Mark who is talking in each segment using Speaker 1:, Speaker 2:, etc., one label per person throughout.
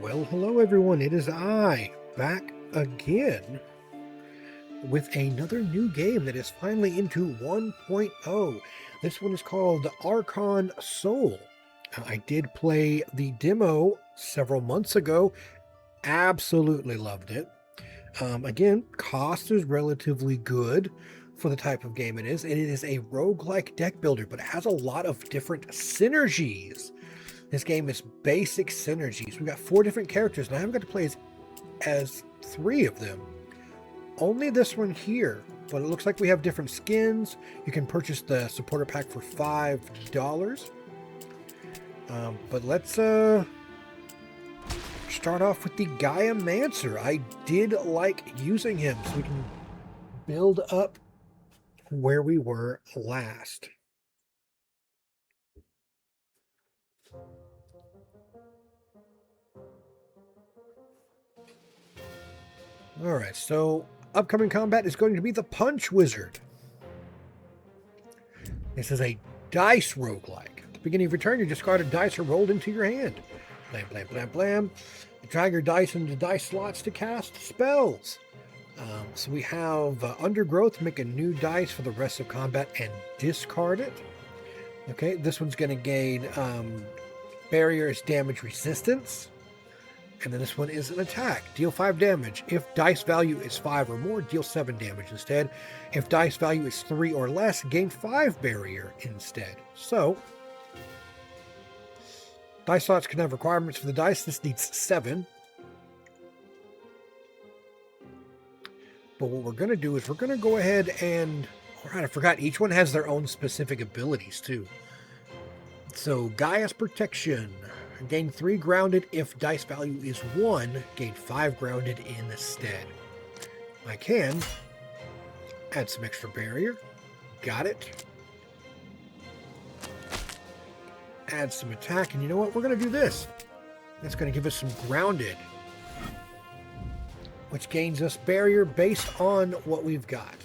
Speaker 1: Well, hello everyone. It is I, back again with another new game that is finally into 1.0. This one is called Archon Soul. I did play the demo several months ago. Absolutely loved it. Again, cost is relatively good for the type of game it is. And it is a roguelike deck builder, but it has a lot of different synergies. This game is basic synergies. We've got 4 different characters, and I haven't got to play as 3 of them. Only this one here, but it looks like we have different skins. You can purchase the supporter pack for $5. But let's start off with the Gaiamancer. I did like using him, so we can build up where we were last. Alright, so upcoming combat is going to be the Punch Wizard. This is a dice roguelike. At the beginning of your turn, you discard a dice or rolled into your hand. Blam, blam, blam, blam. You drag your dice into dice slots to cast spells. So we have Undergrowth, make a new dice for the rest of combat and discard it. Okay, this one's going to gain Barrier's damage resistance. And then this one is an attack. Deal 5 damage. If dice value is 5 or more, deal 7 damage instead. If dice value is 3 or less, gain 5 barrier instead. So, dice slots can have requirements for the dice. This needs 7. But what we're going to do is we're going to go ahead and... Alright, I forgot. Each one has their own specific abilities too. So, Gaia's Protection. Gain 3 grounded if dice value is 1. Gain 5 grounded instead. I can add some extra barrier. Got it. Add some attack. And you know what? We're going to do this. That's going to give us some grounded, which gains us barrier based on what we've got.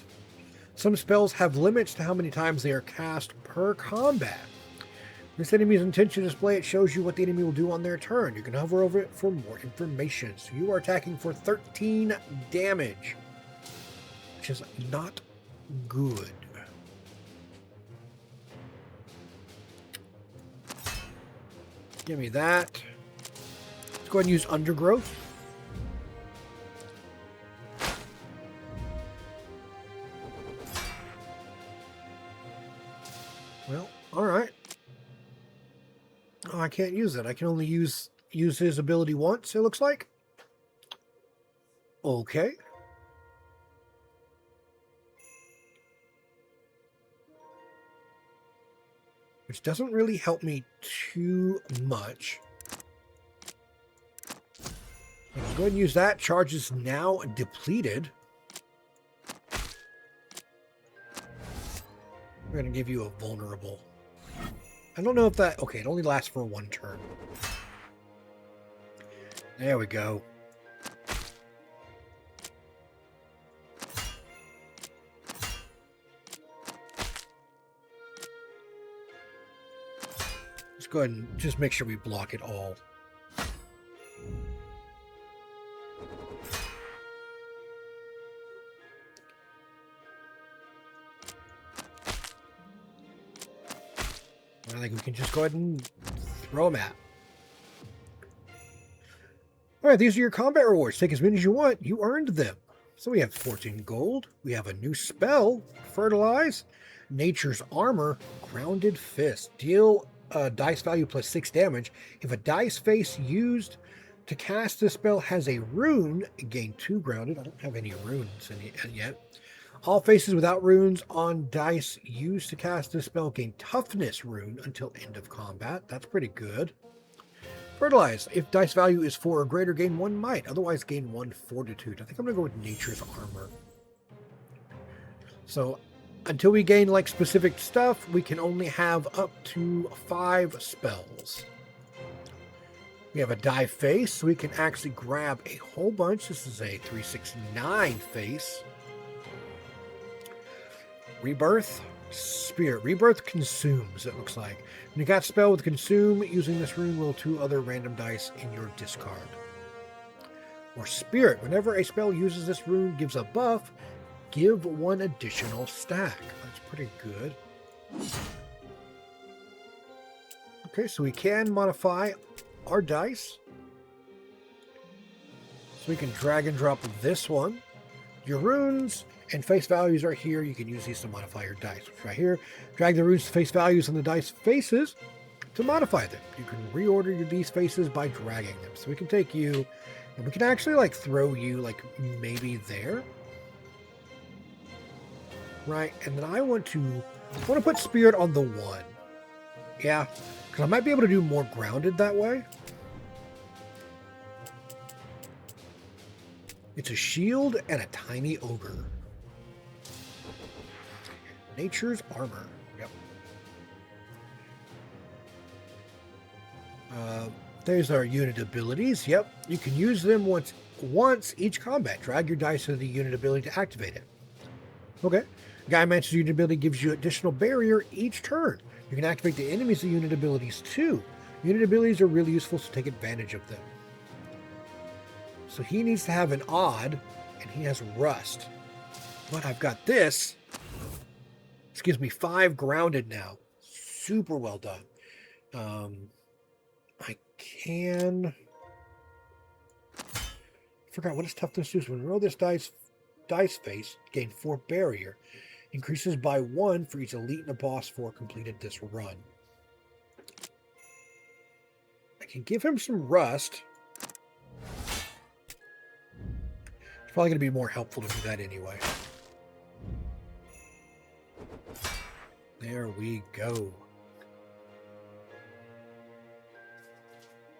Speaker 1: Some spells have limits to how many times they are cast per combat. This enemy's intention display, it shows you what the enemy will do on their turn. You can hover over it for more information. So you are attacking for 13 damage, which is not good. Give me that. Let's go ahead and use Undergrowth. Well, alright. Oh, I can't use it. I can only use his ability once, it looks like. Okay. Which doesn't really help me too much. Go ahead and use that. Charge is now depleted. We're going to give you a vulnerable. I don't know if that... Okay, it only lasts for 1 turn. There we go. Let's go ahead and just make sure we block it all. I think we can just go ahead and throw them out. Alright, these are your combat rewards. Take as many as you want. You earned them. So we have 14 gold. We have a new spell, Fertilize. Nature's Armor, Grounded Fist. Deal dice value plus 6 damage. If a dice face used to cast this spell has a rune, gain 2 grounded. I don't have any runes in it yet. All faces without runes on dice used to cast this spell gain toughness rune until end of combat. That's pretty good. Fertilize. If dice value is 4 or greater, gain 1 might. Otherwise, gain 1 fortitude. I think I'm going to go with Nature's Armor. So, until we gain like specific stuff, we can only have up to 5 spells. We have a die face, so we can actually grab a whole bunch. This is a 369 face. Rebirth. Spirit. Rebirth consumes, it looks like. When you got spell with consume, using this rune will 2 other random dice in your discard. Or Spirit. Whenever a spell uses this rune, gives a buff, give 1 additional stack. That's pretty good. Okay, so we can modify our dice. So we can drag and drop this one. Your runes and face values are here. You can use these to modify your dice. Which right here, drag the runes to face values on the dice faces to modify them. You can reorder these faces by dragging them. So we can take you, and we can actually like throw you like maybe there. Right, and then I want to put Spirit on the 1. Yeah, because I might be able to do more grounded that way. It's a shield and a tiny ogre. Nature's armor. Yep. There's our unit abilities. Yep. You can use them once each combat. Drag your dice to the unit ability to activate it. Okay. Guy Man's unit ability gives you additional barrier each turn. You can activate the enemy's unit abilities too. Unit abilities are really useful, so take advantage of them. So he needs to have an odd, and he has rust. But I've got this. This gives me 5 grounded now. Super well done. I can... forgot what does toughness do. So when you roll this dice face, gain 4 barrier. Increases by 1 for each elite and a boss 4 completed this run. I can give him some rust. It's probably going to be more helpful to do that anyway. There we go.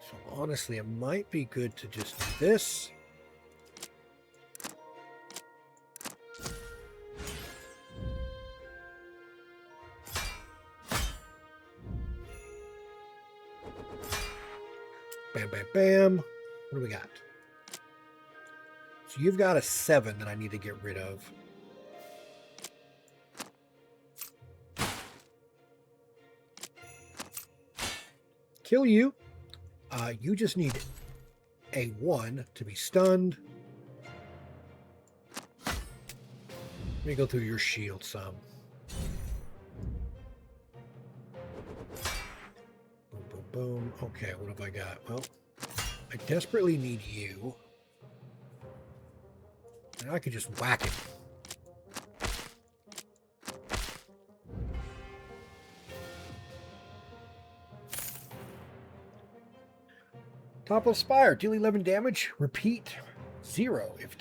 Speaker 1: So honestly, it might be good to just do this. Bam, bam, bam. What do we got? So you've got a 7 that I need to get rid of. Kill you. You just need a 1 to be stunned. Let me go through your shield some. Boom, boom, boom. Okay, what have I got? Well, I desperately need you. And I could just whack it. Top of Spire, deal 11 damage, repeat 0. If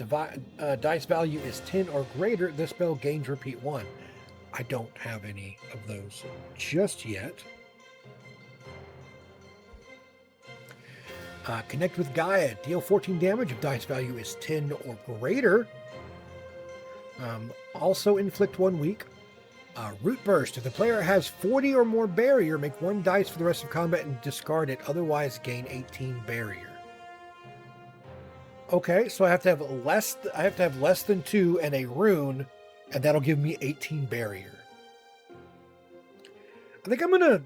Speaker 1: dice value is 10 or greater, this spell gains repeat 1. I don't have any of those just yet. Connect with Gaia, deal 14 damage if dice value is 10 or greater. Also inflict 1 weak. Root Burst, if the player has 40 or more barrier, make 1 dice for the rest of combat and discard it, otherwise gain 18 barrier. Okay, so I have to have less than 2 and a rune, and that'll give me 18 barrier. I think I'm gonna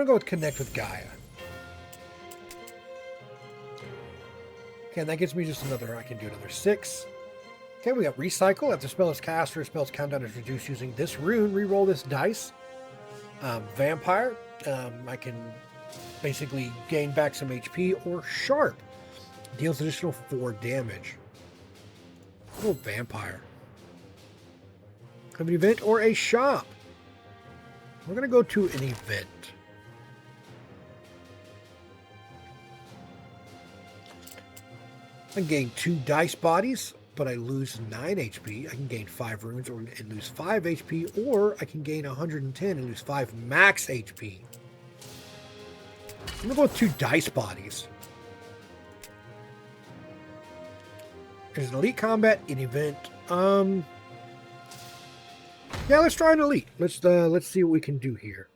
Speaker 1: go with Connect with Gaia. Okay, and that gives me just another, I can do another 6. Okay, we got Recycle. After spell is cast or spell's countdown is reduced using this rune, reroll this dice. Vampire, I can basically gain back some HP, or Sharp. Deals additional 4 damage. Oh, Vampire. Have an event or a shop. We're going to go to an event. I gain 2 dice bodies, but I lose 9 HP. I can gain 5 runes and lose 5 HP, or I can gain 110 and lose 5 max HP. I'm going to go with 2 dice bodies. There's an elite combat, an event. Yeah, let's try an elite. Let's see what we can do here.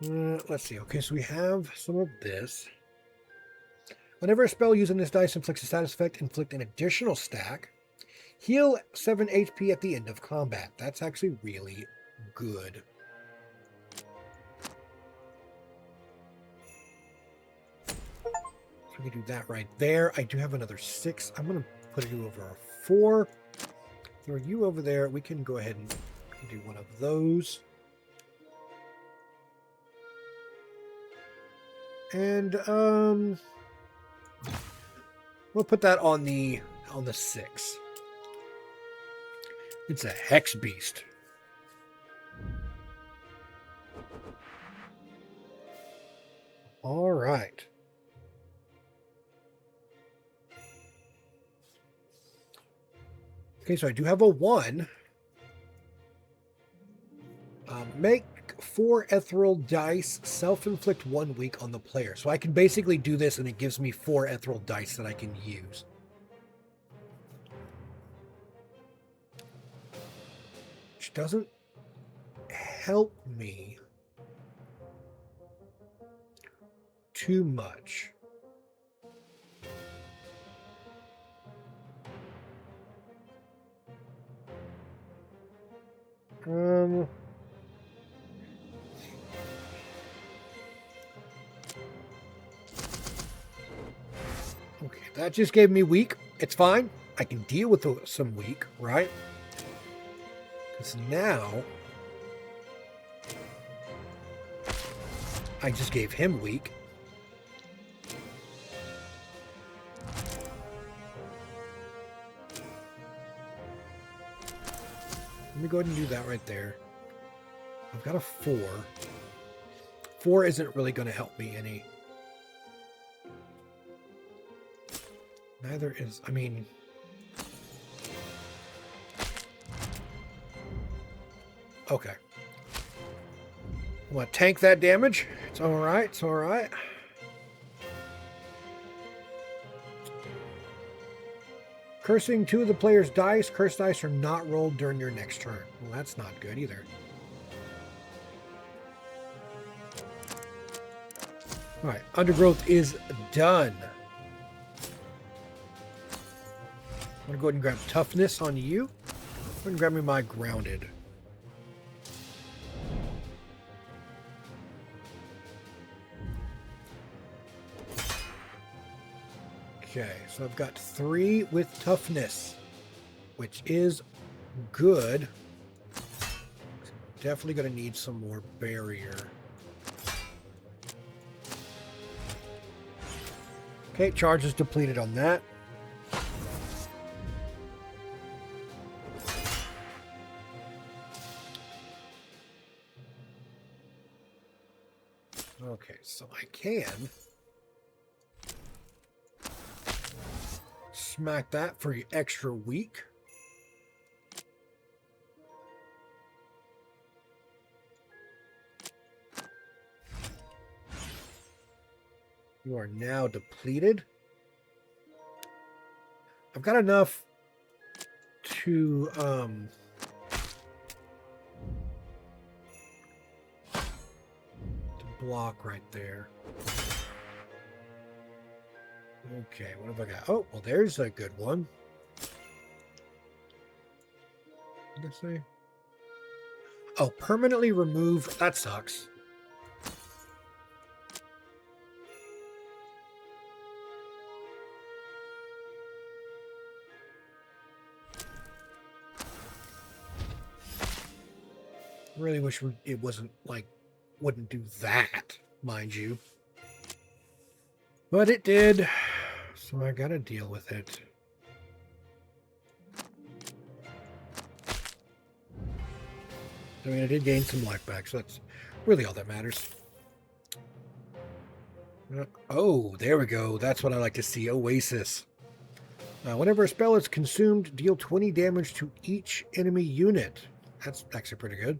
Speaker 1: Let's see. Okay, so we have some of this. Whenever a spell using this dice inflicts a status effect, inflict an additional stack. Heal 7 HP at the end of combat. That's actually really good. So we can do that right there. I do have another 6. I'm going to put you over a 4. Throw you over there. We can go ahead and do one of those. And we'll put that on the 6. It's a Hexbeast. All right. Okay, so I do have a 1. Make 4 ethereal dice, self-inflict 1 week on the player. So I can basically do this and it gives me 4 ethereal dice that I can use. Which doesn't help me too much. Okay, that just gave me weak. It's fine. I can deal with some weak, right? Because now I just gave him weak. Let me go ahead and do that right there. I've got a 4. 4 isn't really going to help me any. Neither is, I mean... Okay. I want to tank that damage. It's alright, it's alright. Cursing 2 of the player's dice. Cursed dice are not rolled during your next turn. Well, that's not good either. Alright, Undergrowth is done. I'm going to go ahead and grab Toughness on you. Go ahead and grab me my Grounded. Okay, so I've got 3 with Toughness, which is good. Definitely going to need some more Barrier. Okay, charge is depleted on that. Okay, so I can smack that for extra weak. You are now depleted. I've got enough to block right there. Okay, what have I got? Oh, well, there's a good one. What did I say? Oh, permanently remove. That sucks. Really wish it wasn't like, wouldn't do that, mind you. But it did, so I gotta deal with it. I mean, I did gain some life back, so that's really all that matters. Oh, there we go. That's what I like to see. Oasis. Whenever a spell is consumed, deal 20 damage to each enemy unit. That's actually pretty good.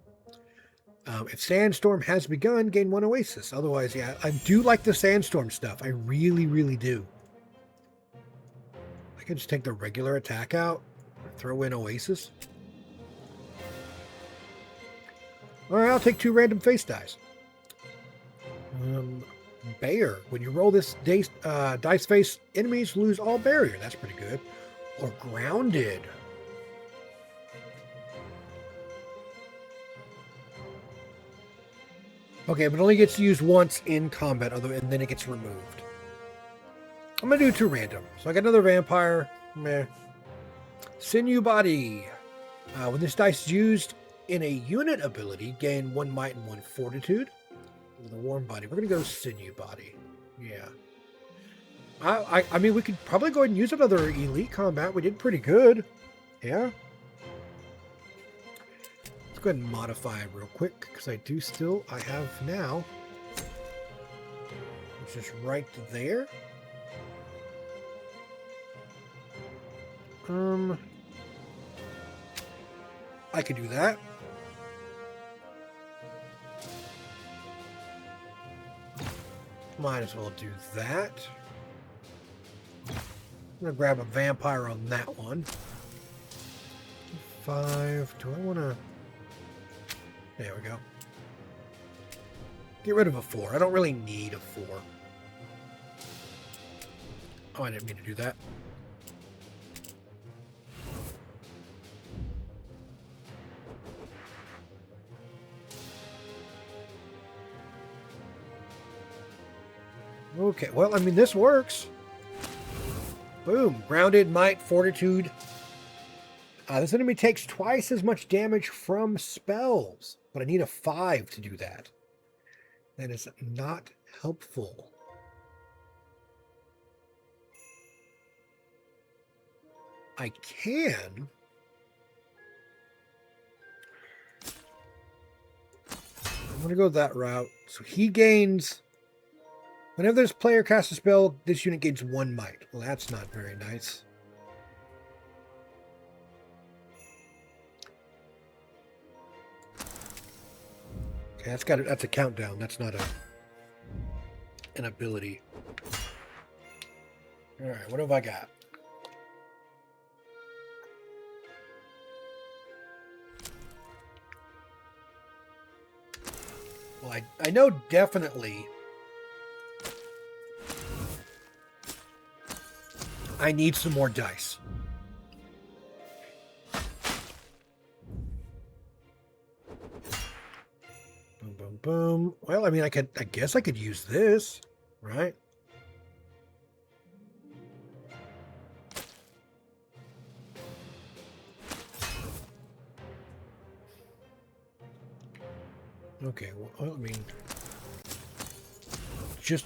Speaker 1: If Sandstorm has begun, gain 1 Oasis. Otherwise, yeah, I do like the Sandstorm stuff. I really, really do. I can just take the regular attack out, throw in Oasis. Alright, I'll take 2 random face dice. Bear. When you roll this dice face, enemies lose all barrier. That's pretty good. Or grounded. Okay, but it only gets used once in combat, and then it gets removed. I'm going to do 2 random. So I got another vampire. Meh. Sinew Body. When this dice is used in a unit ability, gain 1 might and 1 fortitude. With a warm body. We're going to go Sinew Body. Yeah. I mean, we could probably go ahead and use another elite combat. We did pretty good. Yeah. Let's go ahead and modify it real quick, because I have now. It's just right there. I could do that. Might as well do that. I'm going to grab a vampire on that one. 5. Do I want to... There we go. Get rid of a 4. I don't really need a 4. Oh, I didn't mean to do that. Okay, well, I mean, this works. Boom. Grounded, might, fortitude. This enemy takes twice as much damage from spells, but I need a 5 to do that. That is not helpful. I can... I'm going to go that route. So he gains... Whenever this player casts a spell, this unit gains 1 might. Well, that's not very nice. Okay, that's a countdown. That's not an ability. All right, what have I got? Well, I know definitely I need some more dice. Boom, boom, boom. Well, I mean, I guess I could use this, right? Okay, well, I mean, just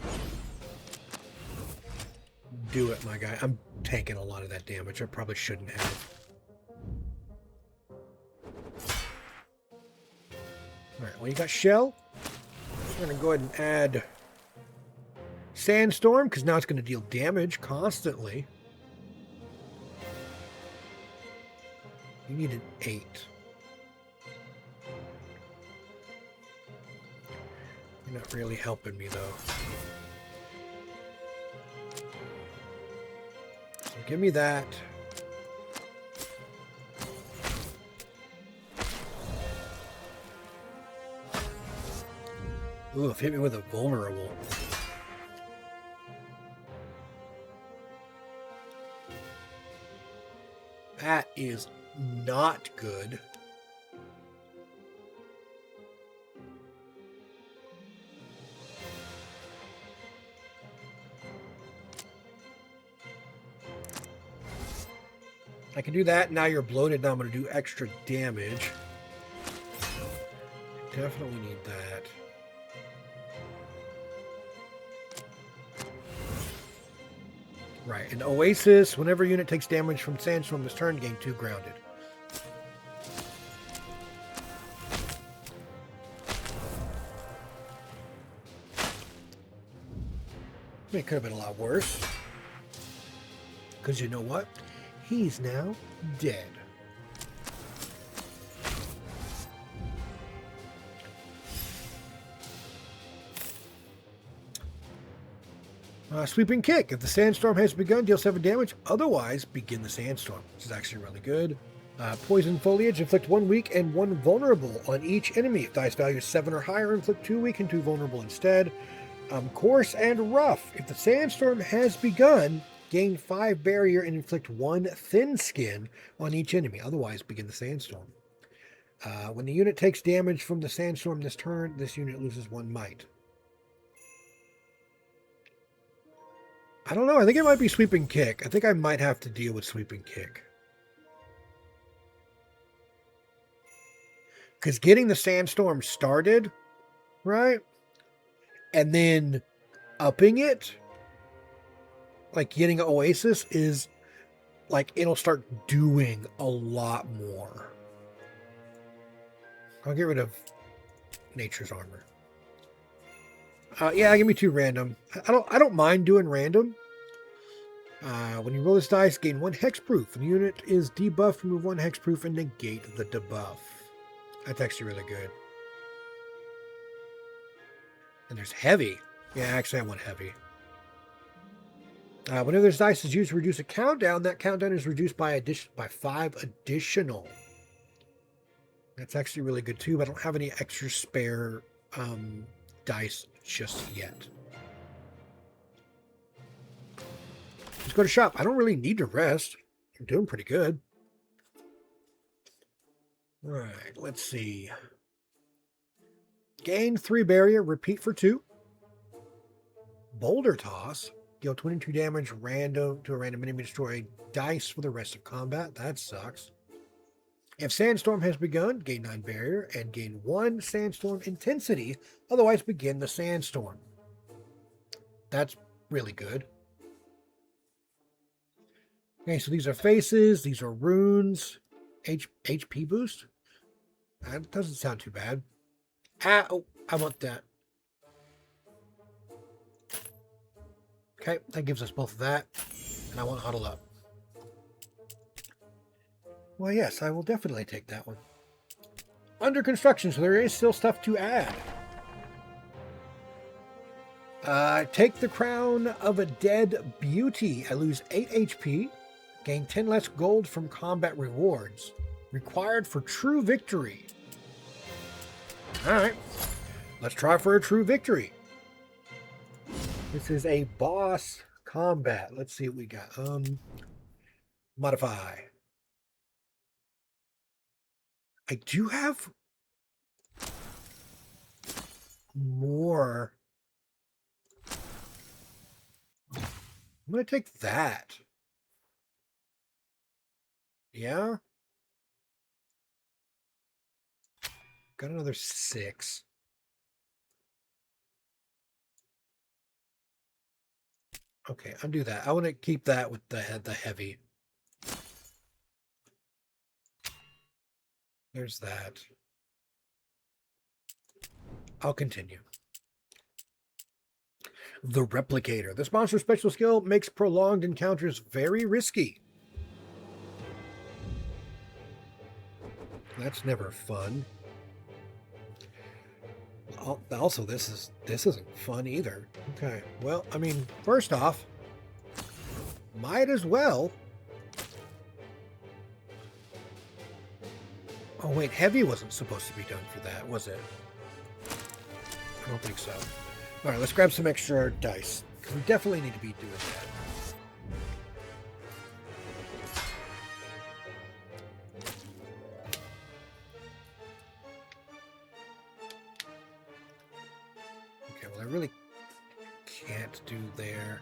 Speaker 1: do it, my guy. I'm taking a lot of that damage. I probably shouldn't have. Alright, well, you got Shell. I'm going to go ahead and add Sandstorm, because now it's going to deal damage constantly. You need an 8. You're not really helping me, though. So give me that. Ooh, it hit me with a vulnerable. That is not good. I can do that. Now you're bloated. Now I'm going to do extra damage. Definitely need that. Right. In Oasis, whenever a unit takes damage from Sandstorm this turn, gain 2 grounded. It could have been a lot worse. Because you know what? He's now dead. Sweeping Kick. If the Sandstorm has begun, deal 7 damage. Otherwise, begin the Sandstorm, which is actually really good. Poison Foliage, inflict 1 weak and 1 vulnerable on each enemy. If dice value is 7 or higher, inflict 2 weak and 2 vulnerable instead. Coarse and Rough. If the sandstorm has begun, gain 5 barrier and inflict 1 thin skin on each enemy. Otherwise, begin the sandstorm. When the unit takes damage from the sandstorm this turn, this unit loses 1 might. I don't know. I think it might be Sweeping Kick. I think I might have to deal with Sweeping Kick. Because getting the sandstorm started, right? And then upping it, like getting an Oasis, is like it'll start doing a lot more. I'll get rid of Nature's Armor. Yeah, give me 2 random. I don't mind doing random. When you roll this dice, gain 1 hexproof. When the unit is debuffed, remove 1 hexproof and negate the debuff. That's actually really good. And there's heavy. Yeah, actually I want heavy. Whenever this dice is used to reduce a countdown, that countdown is reduced by 5 additional. That's actually really good too, but I don't have any extra spare dice just yet. Let's go to shop. I don't really need to rest. I'm doing pretty good. All right, let's see. Gain 3 barrier, repeat for 2. Boulder Toss. Deal 22 damage random to a random enemy, destroy dice for the rest of combat. That sucks. If Sandstorm has begun, gain 9 barrier and gain 1 Sandstorm intensity. Otherwise, begin the Sandstorm. That's really good. Okay, so these are faces. These are runes. HP boost? That doesn't sound too bad. Oh, I want that. Okay, that gives us both of that. And I want Huddle Up. Well, yes, I will definitely take that one. Under construction, so there is still stuff to add. Take the Crown of a Dead Beauty. I lose 8 HP. Gain 10 less gold from combat rewards. Required for true victory. Alright. Let's try for a true victory. This is a boss combat. Let's see what we got. Modify. I do have more. I'm going to take that. Yeah? Got another 6. Okay, undo that. I want to keep that with the heavy. There's that. I'll continue. The Replicator. This monster's special skill makes prolonged encounters very risky. That's never fun. Also, this isn't fun either. Okay, well, I mean, first off, might as well. Oh wait, heavy wasn't supposed to be done for that, was it? I don't think so. All right, let's grab some extra dice. We definitely need to be doing that. Okay, well, I really can't do there.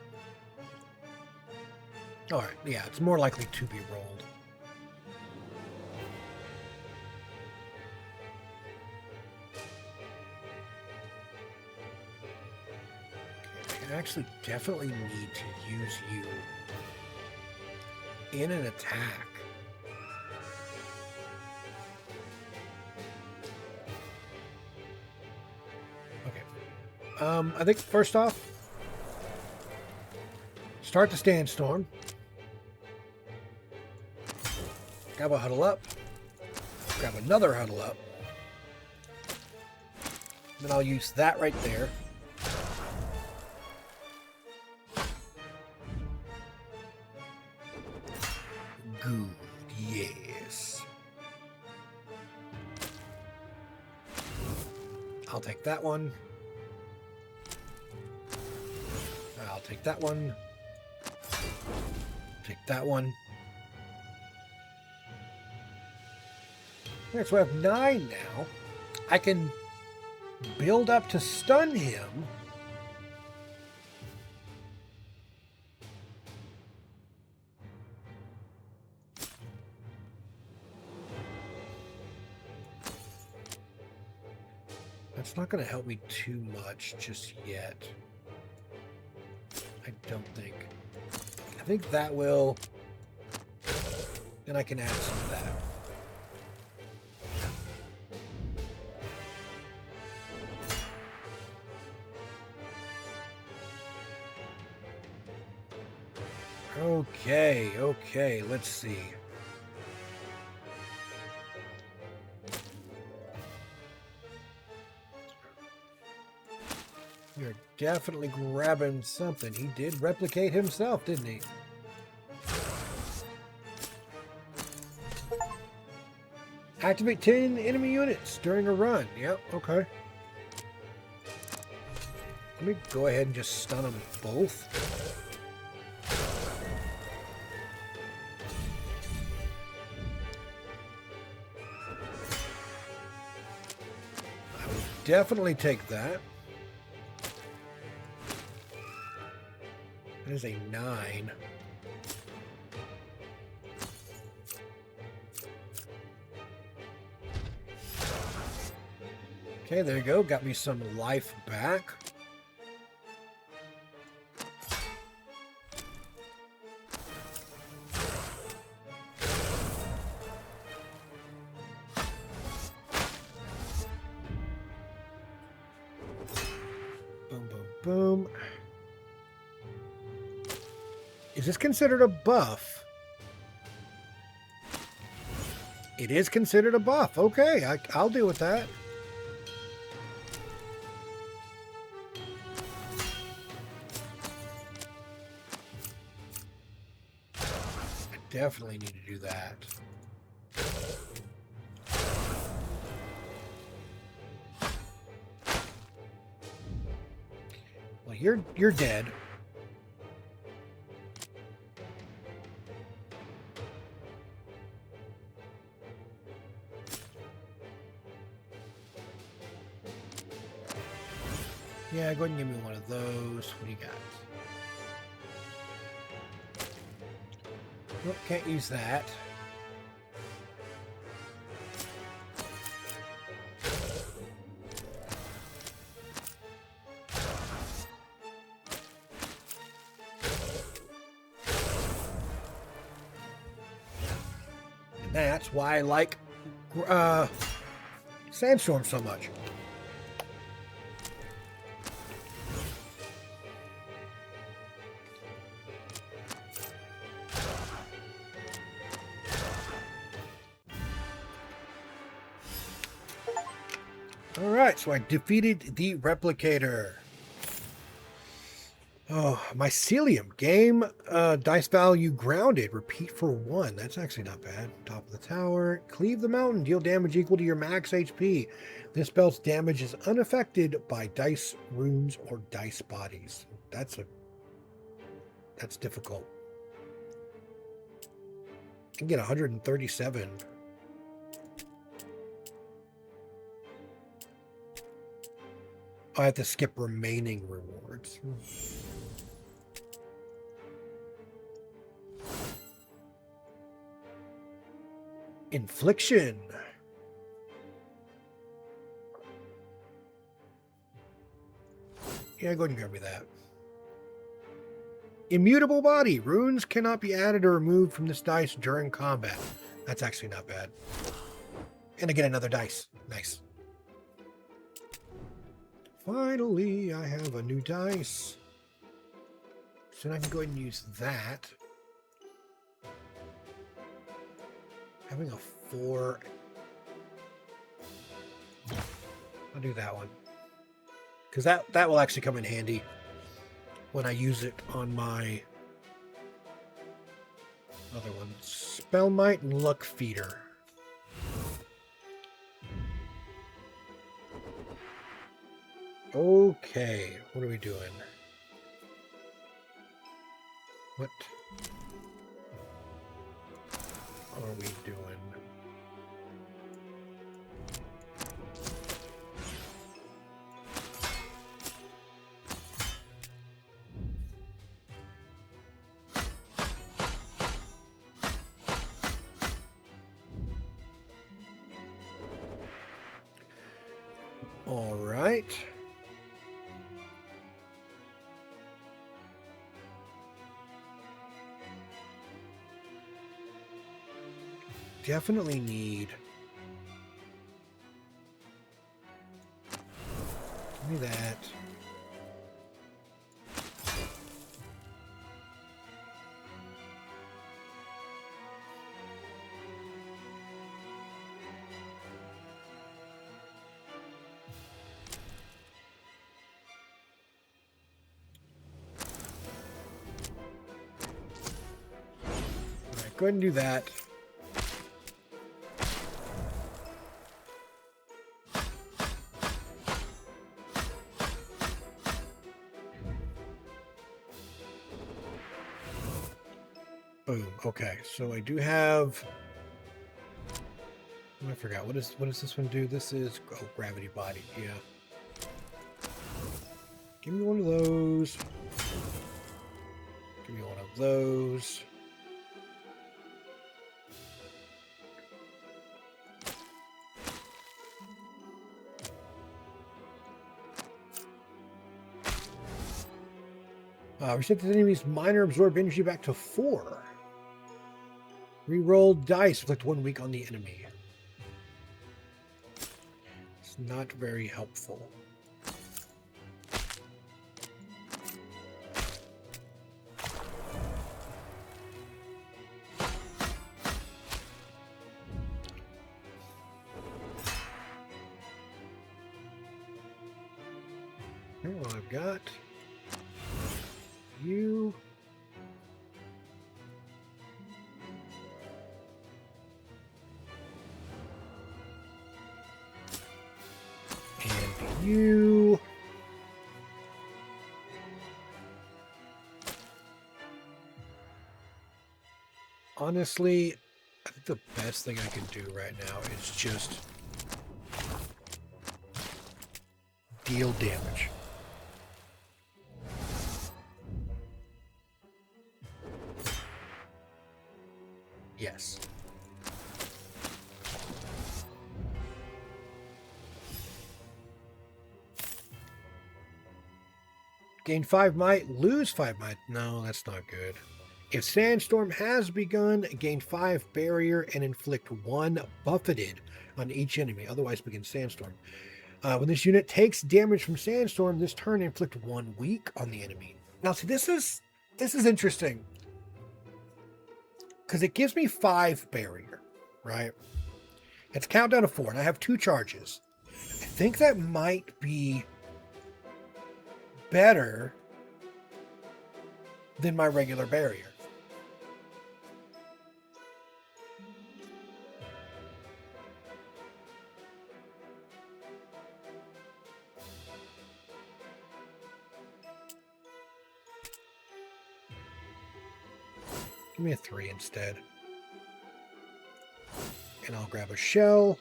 Speaker 1: All right, yeah, it's more likely to be rolled. I actually definitely need to use you in an attack. Okay. I think first off, start the Sandstorm. Grab a Huddle Up. Grab another Huddle Up. Then I'll use that right there. Good, yes. I'll take that one. I'll take that one. Take that one. Alright, so I have 9 now. I can build up to stun him. That's not going to help me too much just yet. I don't think. I think that will. Then I can add some of that. Okay, let's see. You're definitely grabbing something. He did replicate himself, didn't he? Activate 10 enemy units during a run. Yep, okay. Let me go ahead and just stun them both. I will definitely take that. That is a 9. Okay, there you go. Got me some life back. Boom, boom, boom. Is this considered a buff? It is considered a buff. Okay, I'll deal with that. I definitely need to do that. Well, you're dead. Yeah, go ahead and give me one of those. What do you got? Nope, can't use that. And that's why I like Sandstorm so much. Alright, so I defeated the Replicator. Oh, Mycelium. Game dice value grounded. Repeat for 1. That's actually not bad. Top of the tower. Cleave the mountain. Deal damage equal to your max HP. This spell's damage is unaffected by dice runes or dice bodies. That's difficult. I can get 137. I have to skip remaining rewards. Infliction. Yeah, go ahead and grab me that. Immutable body. Runes cannot be added or removed from this dice during combat. That's actually not bad. And I get another dice. Nice. Finally, I have a new dice. So I can go ahead and use that. Having a 4. I'll do that one. Because that will actually come in handy when I use it on my other one. Spell Might and Luck Feeder. Okay, what are we doing? What are we doing? All right. Definitely need. Give me that. All right, go ahead and do that. Boom. Okay, so I do have. I forgot what does this one do? This is gravity body. Yeah. Give me one of those. Give me one of those. Reset the enemy's minor absorb energy back to 4. Reroll dice, inflict 1 weak on the enemy. It's not very helpful. Here, what I've got. You. And you. Honestly, I think the best thing I can do right now is just deal damage. Yes. Gain 5 might, lose 5 might. No, that's not good. If Sandstorm has begun, gain 5 barrier and inflict 1 buffeted on each enemy. Otherwise, begin Sandstorm. When this unit takes damage from Sandstorm, this turn inflict 1 weak on the enemy. Now, see, this is interesting because it gives me 5 barrier, right? It's countdown to 4, and I have 2 charges. I think that might be better than my regular barrier. Give me a 3 instead. And I'll grab a shell.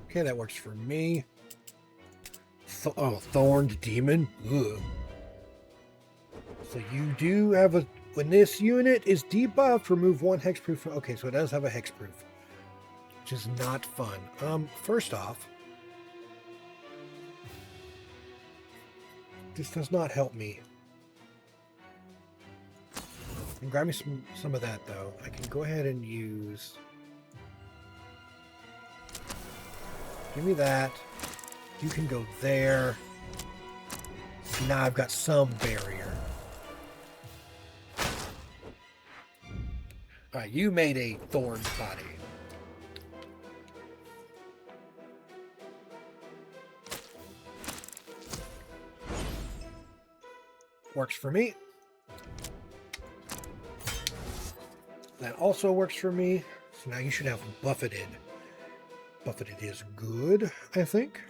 Speaker 1: Okay, that works for me. Thorned Demon. Ugh. So you do have a... When this unit is debuffed, remove 1 hexproof. Okay, so it does have a hexproof, which is not fun. First off, this does not help me. And grab me some of that, though. I can go ahead and use... Give me that. You can go there. So now I've got some barrier. Alright, you made a thorned body. Works for me. That also works for me. So now you should have Buffeted. Buffeted is good, I think.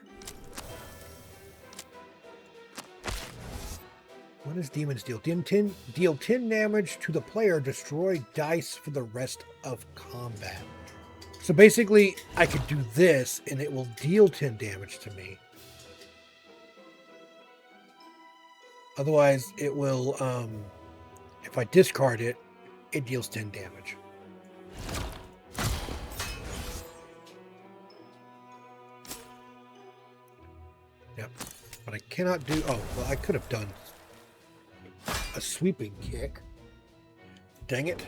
Speaker 1: What does Demons deal? Deal 10 damage to the player. Destroy dice for the rest of combat. So basically, I could do this, and it will deal 10 damage to me. Otherwise, it will, if I discard it, it deals 10 damage. Yep. But I cannot do... Oh, well, I could have done a sweeping kick. Dang it.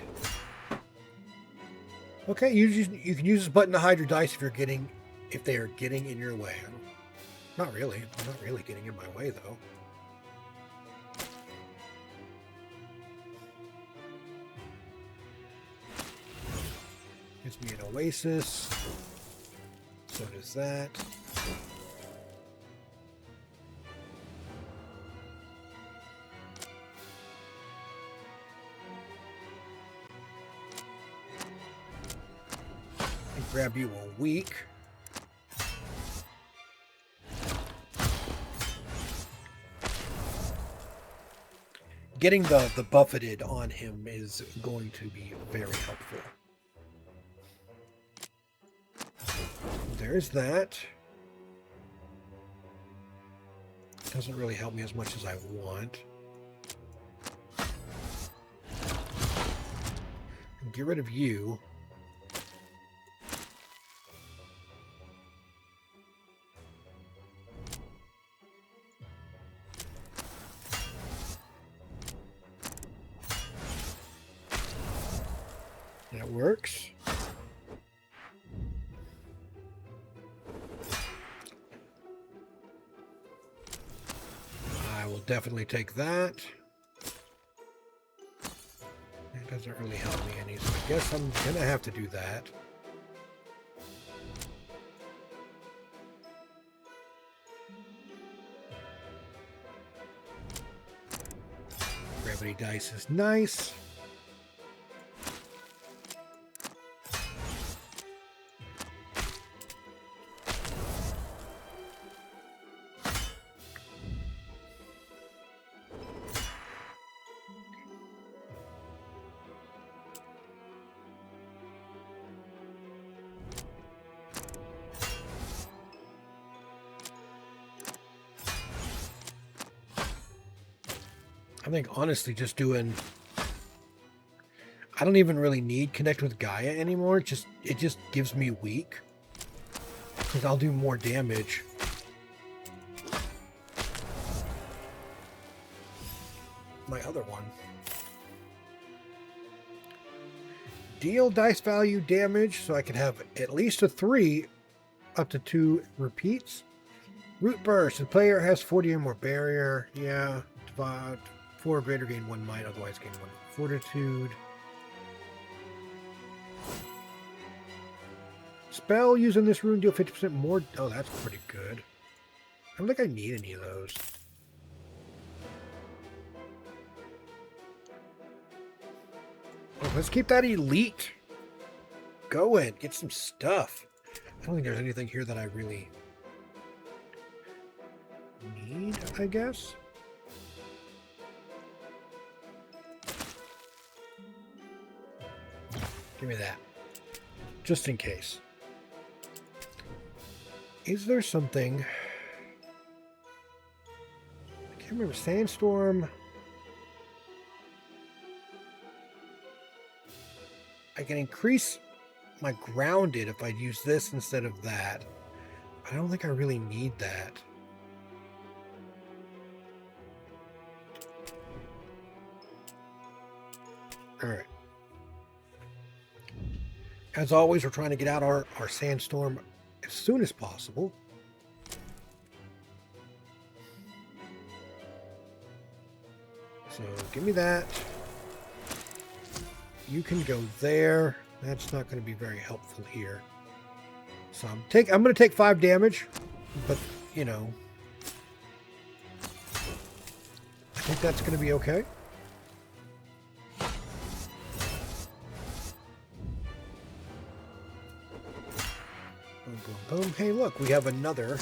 Speaker 1: Okay, you can use this button to hide your dice if they are getting in your way. Not really. I'm not really getting in my way, though. Gives me an oasis. So does that. And grab you a weak. Getting the buffeted on him is going to be very helpful. There's that. Doesn't really help me as much as I want. Get rid of you. That works. I will definitely take that. It doesn't really help me any, so I guess I'm gonna have to do that. Gravity dice is nice. I think honestly just doing... I don't even really need Connect with Gaia anymore. It just gives me weak. Because I'll do more damage. My other one. Deal dice value damage, so I can have at least a 3 up to 2 repeats. Root Burst. The player has 40 or more barrier. Yeah. 4 or greater gain 1 might, otherwise gain 1 fortitude. Spell using this rune deal 50% more. Oh, that's pretty good. I don't think I need any of those. Oh, let's keep that elite going. Get some stuff. I don't think there's anything here that I really need, I guess. Give me that. Just in case. Is there something... I can't remember. Sandstorm. I can increase my grounded if I use this instead of that. I don't think I really need that. Alright. As always, we're trying to get out our sandstorm as soon as possible. So give me that. You can go there. That's not going to be very helpful here. So I'm going to take 5 damage, but you know, I think that's going to be okay. Boom, boom, boom. Hey, look, we have another.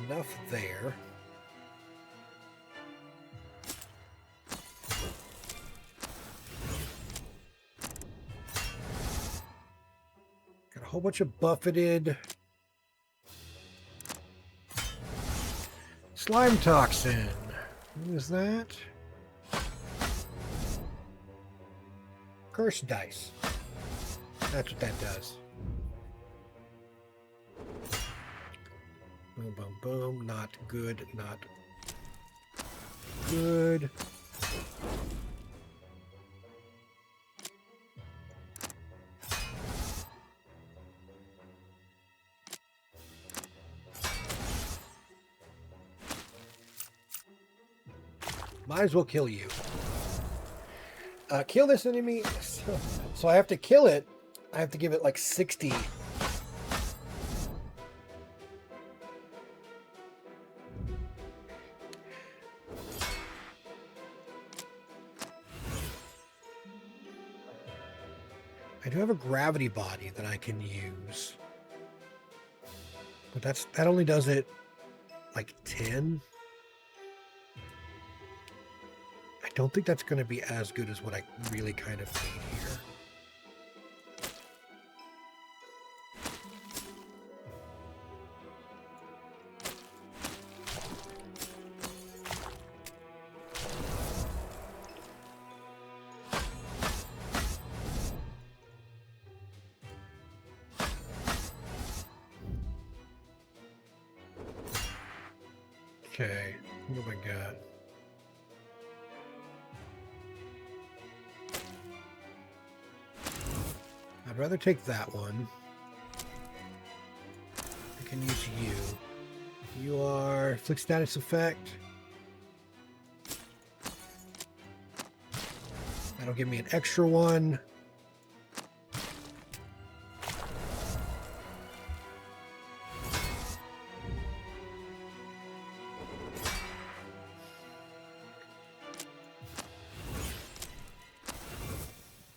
Speaker 1: Enough there. Got a whole bunch of buffeted slime toxin. What is that? Curse dice. That's what that does. Boom, boom, boom. Not good, not good. Might as well kill you. Kill this enemy. So I have to kill it. I have to give it like 60. I do have a gravity body that I can use. But that only does it like 10. I don't think that's going to be as good as what I really kind of need here. Okay, what have I got? I'd rather take that one. I can use you. You are flick status effect. That'll give me an extra one.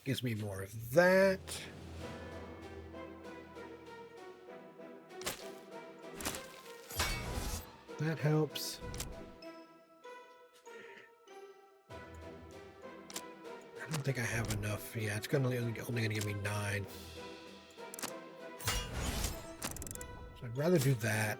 Speaker 1: Gives me more of that. That helps. I don't think I have enough. Yeah, it's only going to give me 9. So I'd rather do that.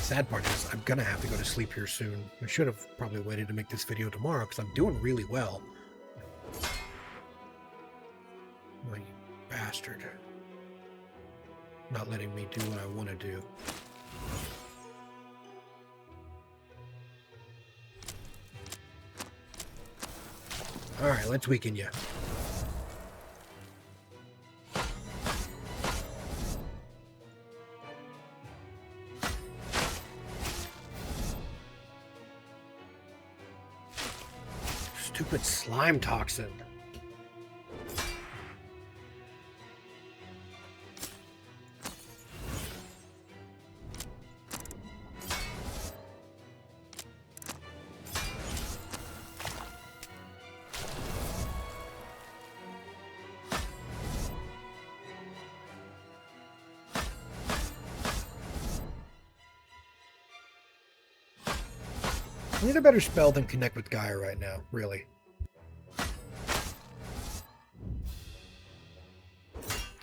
Speaker 1: Sad part is I'm gonna have to go to sleep here soon. I should have probably waited to make this video tomorrow because I'm doing really well. Oh, you bastard. Not letting me do what I want to do. Alright, let's weaken you. Stupid slime toxin. I need a better spell than Connect with Gaia right now, really.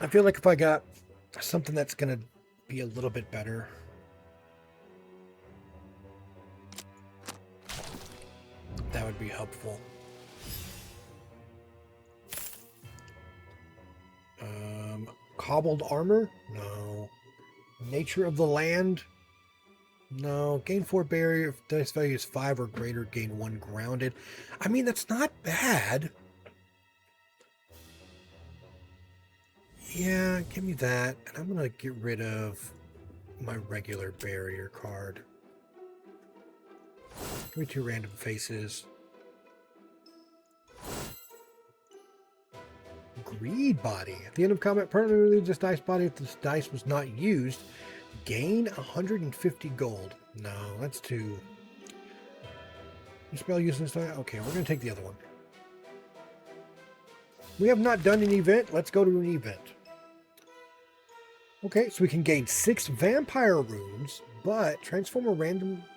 Speaker 1: I feel like if I got something that's going to be a little bit better. That would be helpful. Cobbled armor? No. Nature of the land? No. Gain 4 barrier. If dice value is 5 or greater, gain 1 grounded. I mean, that's not bad. Yeah, give me that. And I'm going to get rid of my regular barrier card. Give me 2 random faces. Greed body. At the end of combat, permanently relieve this dice body if this dice was not used. Gain 150 gold. No, that's too... You spell using this die? Okay, we're going to take the other one. We have not done an event. Let's go to an event. Okay, so we can gain 6 vampire runes, but transform a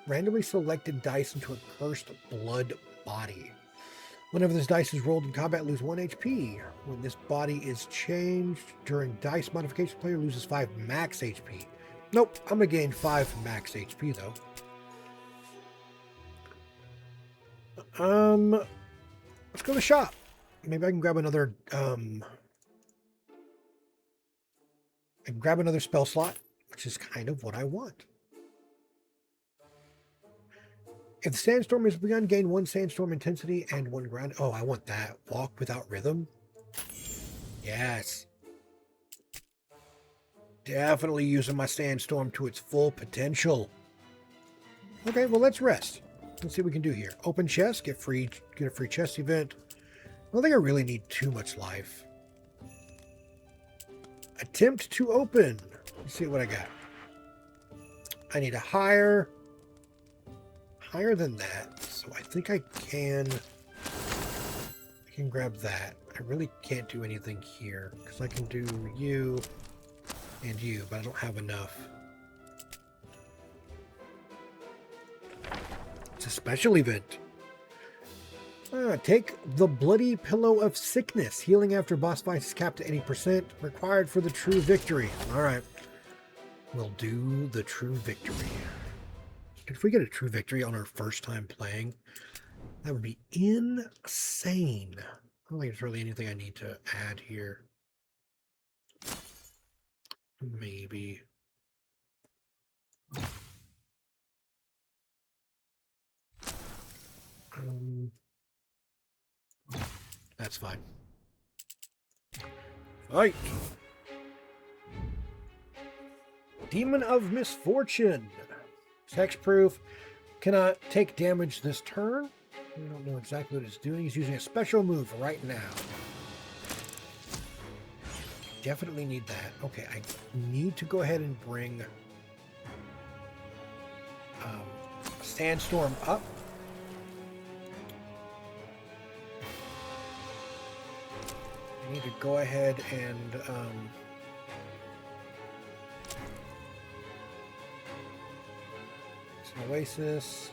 Speaker 1: randomly selected dice into a cursed blood body. Whenever this dice is rolled in combat, lose 1 HP. When this body is changed during dice modification, player loses 5 max HP. Nope, I'm going to gain 5 max HP, though. Let's go to the shop. Maybe I can grab another, I can grab another spell slot, which is kind of what I want. If the sandstorm has begun, gain 1 sandstorm intensity and 1 ground. Oh, I want that. Walk without rhythm. Yes. Definitely using my sandstorm to its full potential. Okay, well, let's rest. Let's see what we can do here. Open chest, get a free chest event. I don't think I really need too much life. Attempt to open. Let's see what I got. I need a higher than that. So I think I can grab that. I really can't do anything here because I can do you and you, but I don't have enough. It's a special event. Take the Bloody Pillow of Sickness. Healing after boss fights is capped at 80%. Required for the true victory. Alright. We'll do the true victory. If we get a true victory on our first time playing, that would be insane. I don't think there's really anything I need to add here. Maybe. That's fine. Fight! Demon of Misfortune. Hexproof. Cannot take damage this turn. We don't know exactly what it's doing. He's using a special move right now. Definitely need that. Okay, I need to go ahead and bring Sandstorm up. I need to go ahead and Oasis.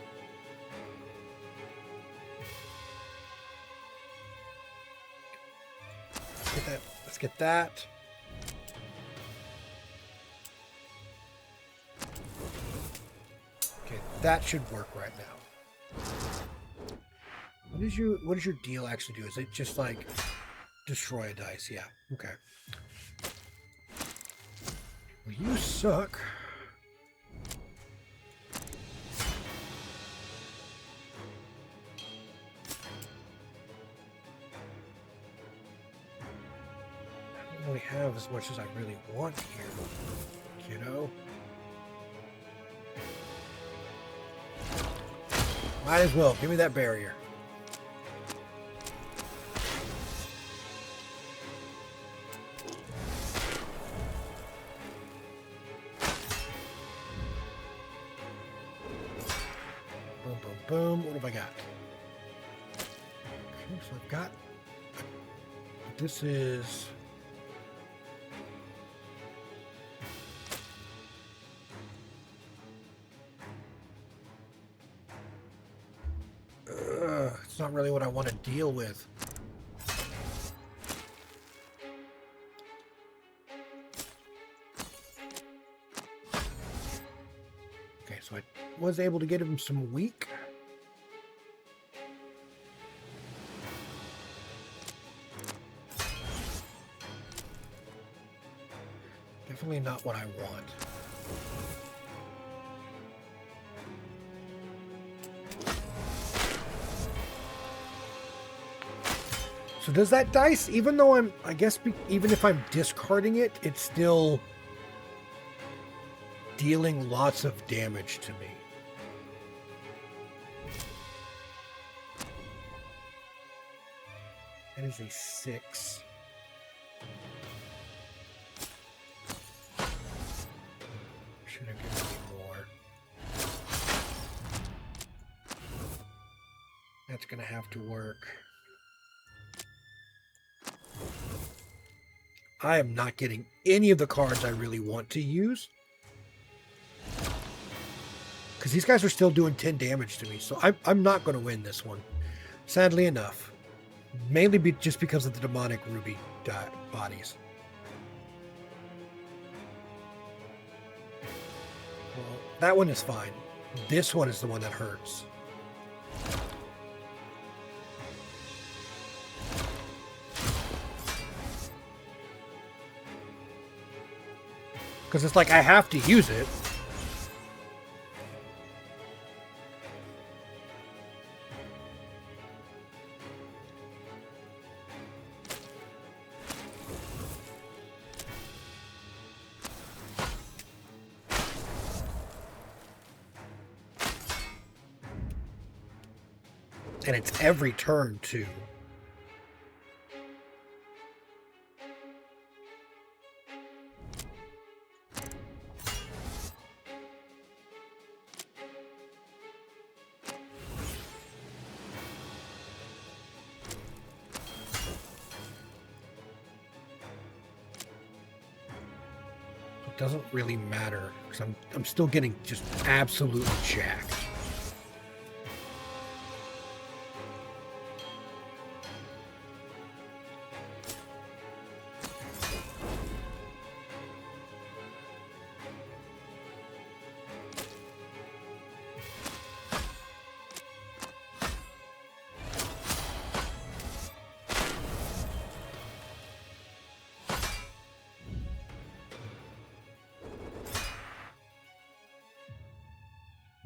Speaker 1: Let's get that. Okay, that should work right now. What does your deal actually do? Is it just like destroy a dice? Yeah. Okay. Well, you suck. I don't really have as much as I really want here, you know? Might as well. Give me that barrier. Boom, boom, boom. What have I got? Okay, so I've got... This is... It's not really what I want to deal with. Okay, so I was able to get him some weak. Definitely not what I want. So does that dice, even though I guess even if I'm discarding it, it's still dealing lots of damage to me. That is a 6. Should have given me more. That's going to have to work. I am not getting any of the cards I really want to use. Because these guys are still doing 10 damage to me. So I'm not going to win this one. Sadly enough. Mainly just because of the demonic ruby bodies. Well, that one is fine. This one is the one that hurts. Because it's like I have to use it. And it's every turn, too. It doesn't really matter, because I'm still getting just absolutely jacked.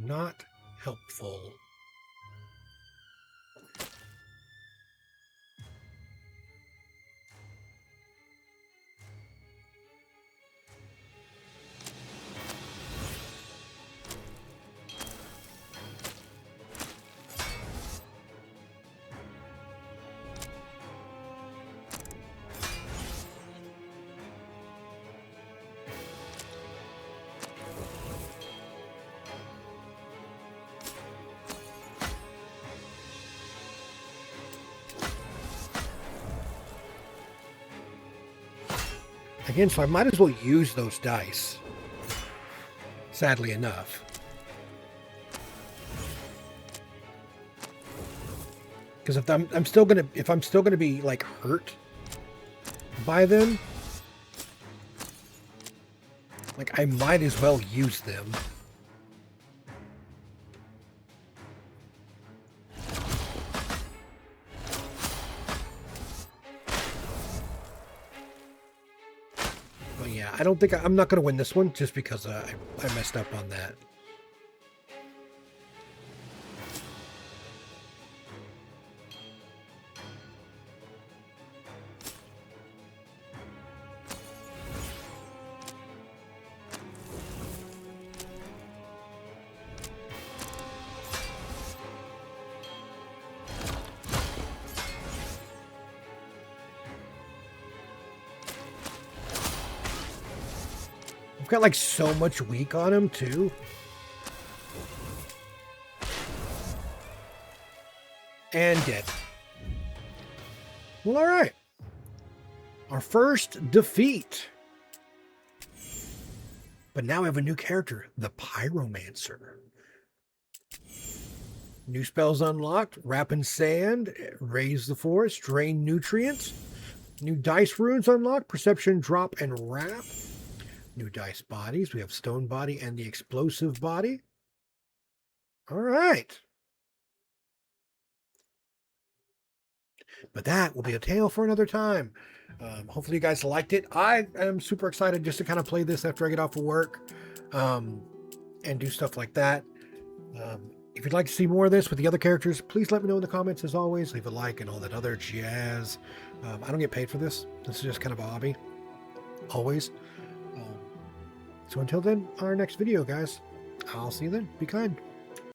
Speaker 1: Not helpful. Again, so I might as well use those dice. Sadly enough. Because if I'm still gonna be like hurt by them, like I might as well use them. Yeah, I don't think I'm not going to win this one just because I messed up on that. Got like so much weak on him too. And dead. Well, all right. Our first defeat. But now we have a new character, the Pyromancer. New spells unlocked. Wrap in Sand, Raise the Forest, Drain Nutrients. New dice runes unlocked, Perception Drop and Wrap. New dice bodies. We have Stone Body and the Explosive Body. All right. But that will be a tale for another time. Hopefully you guys liked it. I am super excited just to kind of play this after I get off of work and do stuff like that. If you'd like to see more of this with the other characters, please let me know in the comments. As always, leave a like and all that other jazz. I don't get paid for this. This is just kind of a hobby. Always. So until then, our next video, guys. I'll see you then. Be kind.